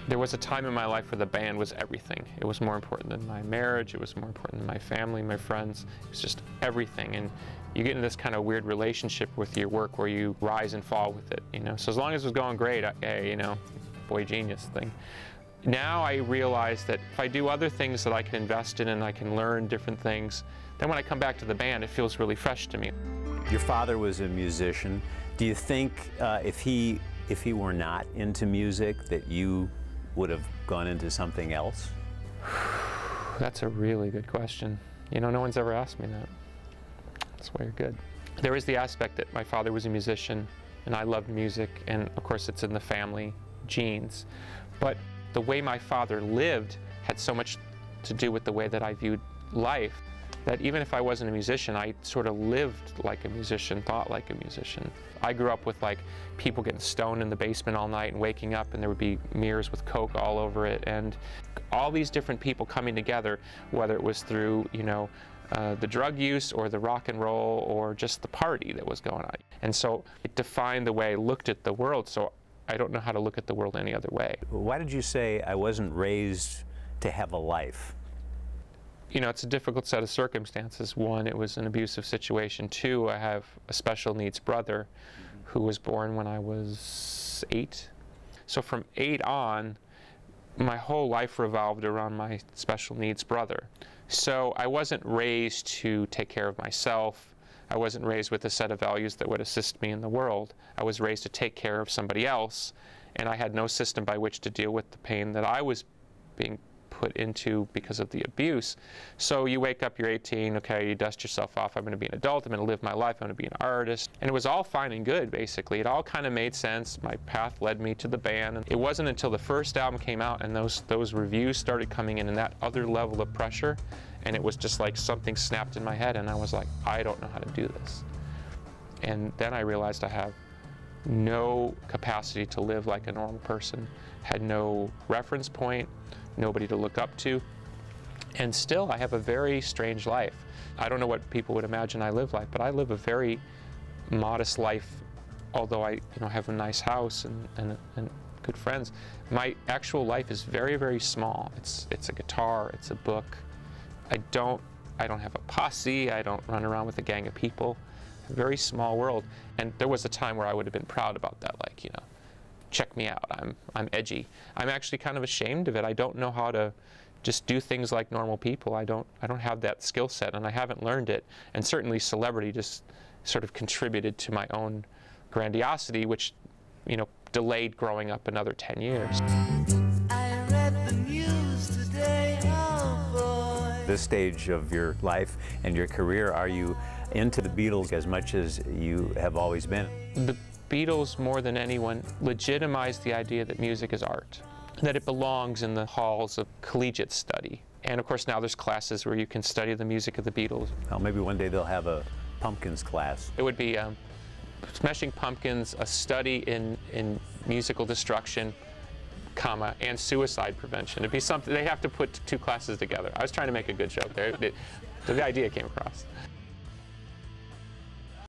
There was a time in my life where the band was everything. It was more important than my marriage, it was more important than my family, my friends. It was just everything. And you get in this kind of weird relationship with your work where you rise and fall with it, you know. So as long as it was going great, hey, you know, boy genius thing. Now I realize that if I do other things that I can invest in and I can learn different things, then when I come back to the band, it feels really fresh to me. Your father was a musician. Do you think if he were not into music that you would have gone into something else? That's a really good question. You know, no one's ever asked me that. That's why you're good. There is the aspect that my father was a musician and I loved music, and of course it's in the family genes. But the way my father lived had so much to do with the way that I viewed life, that even if I wasn't a musician, I sort of lived like a musician, thought like a musician. I grew up with like people getting stoned in the basement all night and waking up and there would be mirrors with Coke all over it, and all these different people coming together, whether it was through, you know, the drug use or the rock and roll or just the party that was going on. And so it defined the way I looked at the world, so I don't know how to look at the world any other way. Why did you say I wasn't raised to have a life? You know, it's a difficult set of circumstances. One, it was an abusive situation. Two, I have a special needs brother who was born when I was 8. So from 8 on, my whole life revolved around my special needs brother. So I wasn't raised to take care of myself. I wasn't raised with a set of values that would assist me in the world. I was raised to take care of somebody else, and I had no system by which to deal with the pain that I was being put into because of the abuse. So you wake up, you're 18, okay, you dust yourself off, I'm going to be an adult, I'm going to live my life, I'm going to be an artist. And it was all fine and good, basically. It all kind of made sense. My path led me to the band. And it wasn't until the first album came out and those reviews started coming in and that other level of pressure, and it was just like something snapped in my head and I was like, I don't know how to do this. And then I realized I have no capacity to live like a normal person, had no reference point, nobody to look up to, and still I have a very strange life. I don't know what people would imagine I live like, but I live a very modest life, although I have a nice house and good friends. My actual life is very, very small. It's a guitar, it's a book. I don't have a posse, I don't run around with a gang of people. A very small world. And there was a time where I would have been proud about that, like, you know, check me out, I'm edgy. I'm actually kind of ashamed of it. I don't know how to just do things like normal people. I don't have that skill set, and I haven't learned it. And certainly celebrity just sort of contributed to my own grandiosity, which, you know, delayed growing up another 10 years. I read the news today, oh boy. This stage of your life and your career, are you into the Beatles as much as you have always been? The Beatles, more than anyone, legitimized the idea that music is art, that it belongs in the halls of collegiate study. And of course now there's classes where you can study the music of the Beatles. Well, maybe one day they'll have a Pumpkins class. It would be Smashing Pumpkins, a study in musical destruction, comma, and suicide prevention. It'd be something, they have to put 2 classes together. I was trying to make a good joke there. The idea came across.